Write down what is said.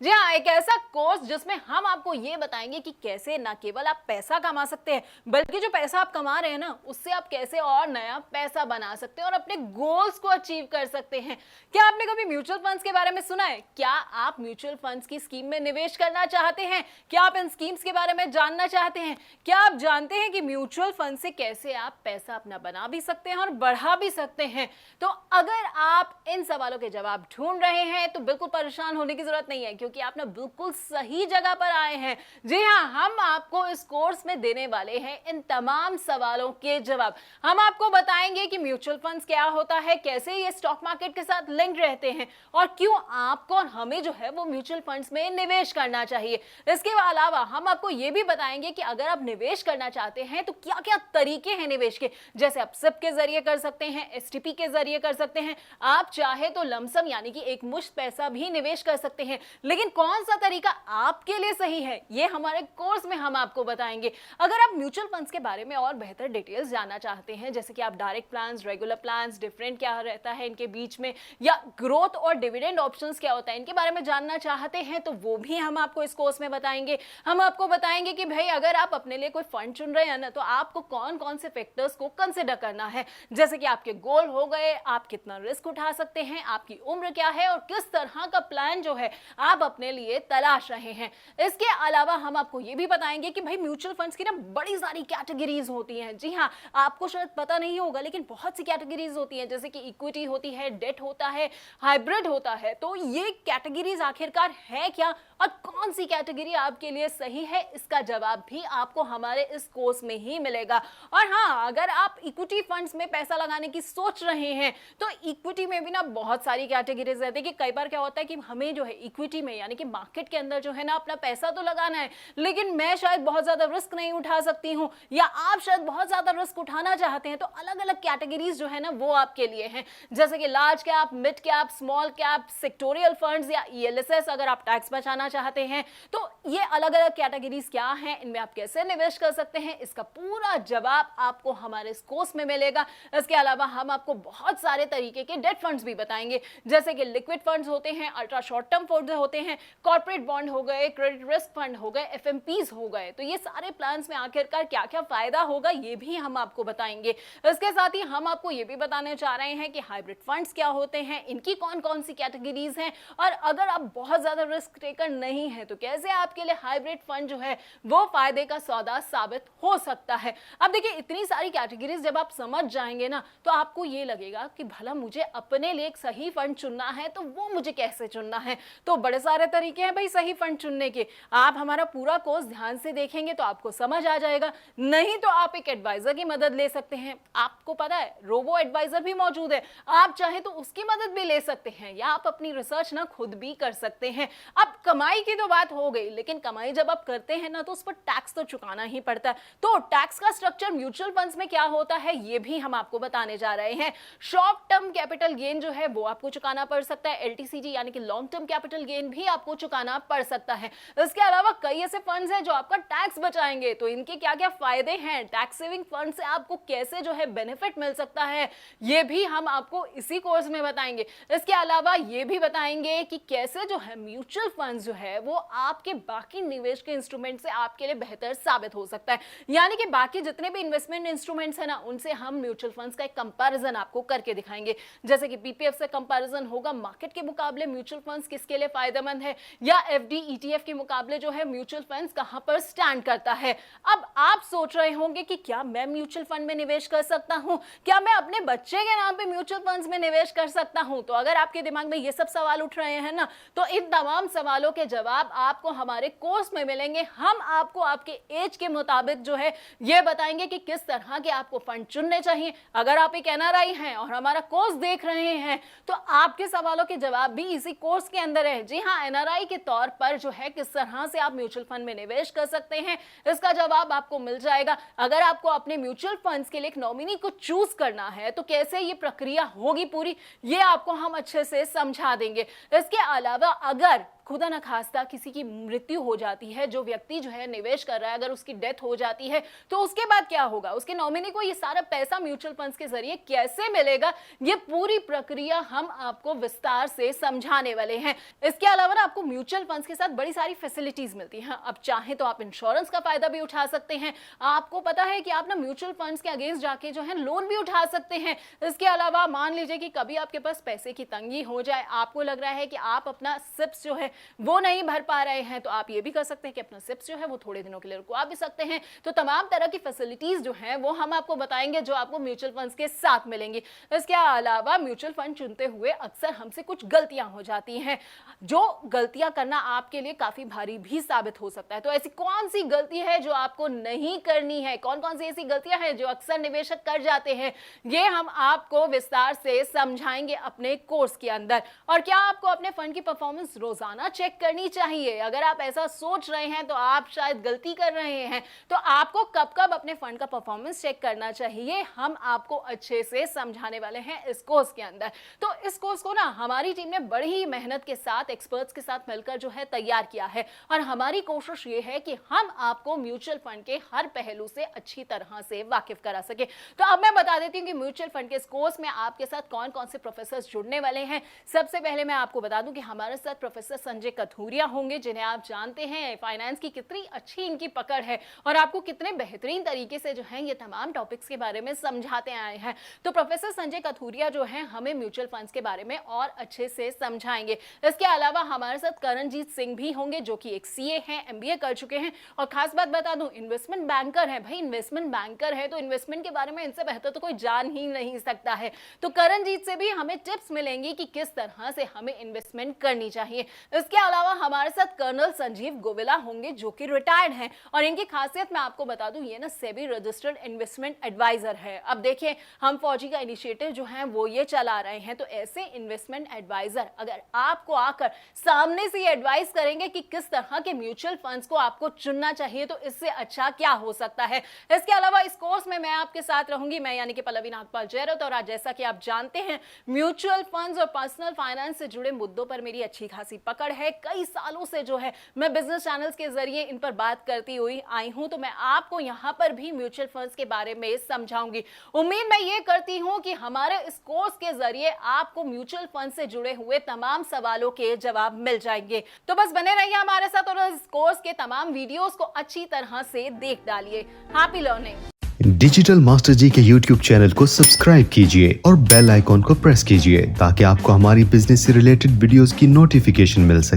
जी हाँ, एक ऐसा कोर्स जिसमें हम आपको ये बताएंगे कि कैसे न केवल आप पैसा कमा सकते हैं, बल्कि जो पैसा आप कमा रहे हैं ना, उससे आप कैसे और नया पैसा बना सकते हैं और अपने गोल्स को अचीव कर सकते हैं। क्या आपने कभी म्यूचुअल फंड्स के बारे में सुना है? क्या आप म्यूचुअल फंड्स की स्कीम में निवेश करना चाहते हैं? क्या आप इन स्कीम्स के बारे में जानना चाहते हैं? क्या आप जानते हैं कि म्यूचुअल फंड से कैसे आप पैसा अपना बना भी सकते हैं और बढ़ा भी सकते हैं? तो अगर आप इन सवालों के जवाब ढूंढ रहे हैं तो बिल्कुल परेशान होने की जरूरत नहीं है, क्योंकि आप ना बिल्कुल सही जगह पर आए हैं। जी हाँ, हम आपको इस कोर्स में देने वाले हैं इन तमाम सवालों के जवाब। हम आपको बताएंगे कि म्यूचुअल फंड्स क्या होता है, कैसे ये स्टॉक मार्केट के साथ लिंक रहते हैं और क्यों आपको और हमें जो है वो म्यूचुअल फंड्स में निवेश करना चाहिए। इसके अलावा हम आपको ये भी बताएंगे कि अगर आप निवेश करना चाहते हैं तो क्या क्या तरीके हैं निवेश के, जैसे आप सिप के जरिए कर सकते हैं, एसटीपी के जरिए कर सकते हैं, आप चाहे तो लमसम यानी कि एक मुश्त पैसा भी निवेश कर सकते हैं। लेकिन कौन सा तरीका आपके लिए सही है, ये हमारे कोर्स में हम आपको बताएंगे। अगर आप म्यूचुअल फंड्स के बारे में और बेहतर डिटेल्स जानना चाहते हैं, जैसे कि आप direct plans, regular plans, different क्या रहता है इनके बीच में, या ग्रोथ और डिविडेंड ऑप्शंस क्या होता है, इनके बारे में जानना चाहते हैं, तो वो भी हम आपको इस कोर्स में बताएंगे। हम आपको बताएंगे कि भाई अगर आप अपने लिए कोई फंड चुन रहे हैं ना, तो आपको कौन कौन से फैक्टर्स को कंसिडर करना है, जैसे कि आपके गोल हो गए, आप कितना रिस्क उठा सकते हैं, आपकी उम्र क्या है और किस तरह का प्लान जो है आप अपने लिए तलाश रहे हैं। इसके अलावा हम आपको ये भी बताएंगे कि भाई म्यूचुअल फंड्स की ना बड़ी सारी कैटेगरीज होती हैं। जी हाँ, आपको शायद पता नहीं होगा, लेकिन बहुत सी कैटेगरीज होती हैं, जैसे कि इक्विटी होती है, डेट होता है, हाइब्रिड होता है। तो ये कैटेगरीज आखिरकार है क्या और कौन सी कैटेगरी आपके लिए सही है, इसका जवाब भी आपको हमारे इस कोर्स में ही मिलेगा। और हाँ, अगर आप इक्विटी फंड्स में पैसा लगाने की सोच रहे हैं तो इक्विटी में भी ना बहुत सारी कैटेगरीज रहती है कि कई बार क्या होता है कि हमें जो है इक्विटी में यानी कि मार्केट के अंदर जो है ना अपना पैसा तो लगाना है, लेकिन मैं शायद बहुत ज्यादा रिस्क नहीं उठा सकती हूं, या आप शायद बहुत ज्यादा रिस्क उठाना चाहते हैं। तो अलग अलग कैटेगरीज जो है ना वो आपके लिए हैं, जैसे कि large cap, mid cap, small cap, sectoral funds या ईएलएसएस। अगर आप टैक्स बचाना चाहते हैं तो ये अलग अलग कैटेगरीज क्या हैं, इनमें आप कैसे निवेश कर सकते हैं, इसका पूरा जवाब आपको हमारे इस कोर्स में मिलेगा। इसके अलावा हम आपको बहुत सारे तरीके के डेट फंड्स भी बताएंगे, जैसे कि लिक्विड फंड्स होते हैं, अल्ट्रा शॉर्ट टर्म फंड्स होते हैं, कॉर्पोरेट बॉन्ड हो गए, क्रेडिट रिस्क फंड हो गए, एफएमपीज हो गए। तो ये सारे प्लान्स में आखिरकार क्या क्या फायदा होगा ये भी हम आपको बताएंगे। इसके साथ ही हम आपको ये भी बताने चाह रहे हैं कि हाइब्रिड फंड्स क्या होते हैं, इनकी कौन कौन सी कैटेगरीज हैं, और अगर आप बहुत ज्यादा रिस्क टेकर नहीं है तो कैसे आपके लिए हाइब्रिड फंड जो है वो फायदे का सौदा साबित हो सकता है। अब देखिए, इतनी सारी कैटेगरीज जब आप समझ जाएंगे ना तो आपको ये लगेगा कि भला मुझे अपने लिए एक सही फंड चुनना है तो वो मुझे कैसे चुनना है। तो बड़े सारे तरीके हैं भाई सही फंड चुनने के। आप हमारा पूरा कोर्स ध्यान से देखेंगे तो आपको समझ आ जाएगा, नहीं तो आप एक एडवाइजर की मदद ले सकते हैं। आपको पता है रोबो एडवाइजर भी मौजूद है, आप चाहे तो उसकी मदद भी ले सकते हैं, या आप अपनी रिसर्च ना खुद भी कर सकते हैं। अब कमाई की तो बात हो गई, लेकिन कमाई जब आप करते हैं ना तो उस पर टैक्स तो चुकाना ही पड़ता है। तो टैक्स का स्ट्रक्चर म्यूचुअल फंड्स में क्या होता है ये भी हम आपको बताने जा रहे हैं। शॉर्ट टर्म कैपिटल गेन जो है वो आपको चुकाना पड़ सकता है, एलटीसीजी यानी कि लॉन्ग टर्म कैपिटल गेन भी आपको चुकाना पड़ सकता है। इसके अलावा कई ऐसे फंड्स हैं जो आपका टैक्स बचाएंगे, तो इनके क्या क्या फायदे हैं, टैक्स सेविंग फंड से आपको कैसे जो है बेनिफिट मिल सकता है, ये भी हम आपको इसी कोर्स में बताएंगे। इसके अलावा ये भी बताएंगे कि कैसे जो है म्यूचुअल फंड्स जो है वो आपके बाकी निवेश के इंस्ट्रूमेंट से आपके लिए बेहतर साबित हो सकता है। यानी कि बाकी जितने भी इन्वेस्टमेंट इंस्ट्रूमेंट्स है ना उनसे हम म्यूचुअल फंड्स का एक कंपैरिजन आपको करके दिखाएंगे, जैसे कि पीपीएफ से कंपैरिजन होगा, मार्केट के मुकाबले म्यूचुअल फंड्स किसके लिए फायदेमंद है, या एफडी ईटीएफ के मुकाबले जो है म्यूचुअल फंड्स कहां पर स्टैंड करता है। अब आप सोच रहे होंगे कि क्या मैं म्यूचुअल फंड में निवेश कर सकता हूं, क्या मैं अपने बच्चे के नाम पे म्यूचुअल फंड्स में निवेश कर सकता हूं। तो अगर आपके दिमाग में ये सब सवाल उठ रहे हैं ना, तो इन तमाम सवालों के जवाब आपको हमारे कोर्स में मिलेंगे। हम आपको आपके एज के मुताबिक जो है ये बताएंगे कि किस तरह के आपको फंड चुनने चाहिए। अगर आप एक एनआरआई हैं और हमारा कोर्स देख रहे हैं तो आपके सवालों के जवाब भी इसी कोर्स के अंदर है। जी हाँ, एनआरआई के तौर पर जो है किस तरह से आप म्यूचुअल फंड में निवेश कर सकते हैं, इसका जवाब आपको मिल जाएगा। अगर आपको अपने म्यूचुअल फंड्स के लिए एक नॉमिनी को चूज करना है तो कैसे ये प्रक्रिया होगी पूरी, ये आपको हम अच्छे से समझा देंगे। इसके अलावा अगर खुदा न खास्ता किसी की मृत्यु हो जाती है, जो व्यक्ति जो है निवेश कर रहा है अगर उसकी डेथ हो जाती है तो उसके बाद क्या होगा, उसके नॉमिनी को ये सारा पैसा म्यूचुअल फंड्स के जरिए कैसे मिलेगा, ये पूरी प्रक्रिया हम आपको विस्तार से समझाने वाले हैं। इसके अलावा ना आपको म्यूचुअल फंड्स के साथ बड़ी सारी फैसिलिटीज मिलती हैं। अब चाहे तो आप इंश्योरेंस का फायदा भी उठा सकते हैं। आपको पता है कि आप ना म्यूचुअल फंड्स के अगेंस्ट जाके जो है लोन भी उठा सकते हैं। इसके अलावा मान लीजिए कि कभी आपके पास पैसे की तंगी हो जाए, आपको लग रहा है कि आप अपना सिप्स जो है वो नहीं भर पा रहे हैं, तो आप ये भी कर सकते हैं कि अपना सिप्स जो है वो थोड़े दिनों के लिए रुकवा भी सकते हैं। तो तमाम तरह की फैसिलिटीज जो है वो हम आपको बताएंगे जो आपको म्यूचुअल फंड्स के साथ मिलेंगी। इसके अलावा म्यूचुअल फंड चुनते हुए अक्सर हमसे कुछ गलतियां हो जाती हैं, जो गलतियां करना आपके लिए काफी भारी भी साबित हो सकता है। तो ऐसी कौन सी गलती है जो आपको नहीं करनी है, कौन कौन सी ऐसी गलतियां हैं जो अक्सर निवेशक कर जाते हैं, ये हम आपको विस्तार से समझाएंगे अपने कोर्स के अंदर। और क्या आपको अपने फंड की परफॉर्मेंस रोजाना चेक करनी चाहिए? अगर आप ऐसा सोच रहे हैं तो आप शायद गलती कर रहे हैं। तो आपको कब कब अपने फंड का परफॉर्मेंस चेक करना चाहिए, हम आपको अच्छे से समझाने वाले हैं इस कोर्स के अंदर। तो इस कोर्स को ना हमारी टीम ने बड़ी ही मेहनत के साथ एक्सपर्ट्स के साथ मिलकर जो है तैयार किया है, और हमारी कोशिश ये है कि हम आपको म्यूचुअल फंड के हर पहलू से अच्छी तरह से वाकिफ करा सके। तो अब मैं बता देती हूँ कि म्यूचुअल फंड के इस कोर्स में आपके साथ कौन कौन से प्रोफेसर जुड़ने वाले हैं। सबसे पहले मैं आपको बता दूं कि हमारे साथ प्रोफेसर संजय कथूरिया होंगे, जिन्हें आप जानते हैं फाइनेंस की कितनी अच्छी इनकी पकड़ है और आपको कितने बेहतरीन तरीके से जो है ये तमाम टॉपिक्स के बारे में समझाते आए हैं। तो प्रोफेसर संजय कथूरिया जो है हमें म्यूचुअल फंड्स के बारे में और अच्छे से समझाएंगे। इसके अलावा हमारे साथ करणजीत सिंह भी होंगे, जो कि एक सीए हैं, एमबीए कर चुके हैं, और खास बात बता दूं इन्वेस्टमेंट बैंकर है। भाई इन्वेस्टमेंट बैंकर है तो इन्वेस्टमेंट के बारे में इनसे बेहतर तो कोई जान ही नहीं सकता है। तो करणजीत से भी हमें टिप्स मिलेंगी कि किस तरह से हमें इन्वेस्टमेंट करनी चाहिए। इसके अलावा हमारे साथ कर्नल संजीव गोविला होंगे, जो कि रिटायर्ड हैं, और इनकी खासियत मैं आपको बता दूं ये ना सेबी रजिस्टर्ड इन्वेस्टमेंट एडवाइजर है। अब देखिए हम फौजी का इनिशिएटिव जो है वो ये चला रहे हैं, तो ऐसे इन्वेस्टमेंट एडवाइजर अगर आपको आकर सामने से एडवाइस करेंगे कि किस तरह के म्यूचुअल फंड्स को आपको चुनना चाहिए, तो इससे अच्छा क्या हो सकता है। इसके अलावा इस कोर्स में मैं आपके साथ रहूंगी, मैं यानी कि पल्लवी नागपाल जयरत, और आज जैसा कि आप जानते हैं म्यूचुअल फंड्स और पर्सनल फाइनेंस से जुड़े मुद्दों पर मेरी अच्छी खासी पकड़ है। कई सालों से जो है मैं बिजनेस चैनल्स के जरिए इन पर बात करती हुई आई हूं, तो मैं आपको यहां पर भी म्यूचुअल फंड्स के बारे में समझाऊंगी। उम्मीद मैं ये करती हूं कि हमारे इस कोर्स के जरिए आपको म्यूचुअल फंड से जुड़े हुए तमाम सवालों के जवाब मिल जाएंगे। तो बस बने रहिए हमारे साथ और इस कोर्स के तमाम वीडियोस को अच्छी तरह से देख डालिए। Happy learning. डिजिटल मास्टर जी के YouTube चैनल को सब्सक्राइब कीजिए और बेल आइकॉन को प्रेस कीजिए ताकि आपको हमारी बिजनेस से रिलेटेड वीडियोस की नोटिफिकेशन मिल सके।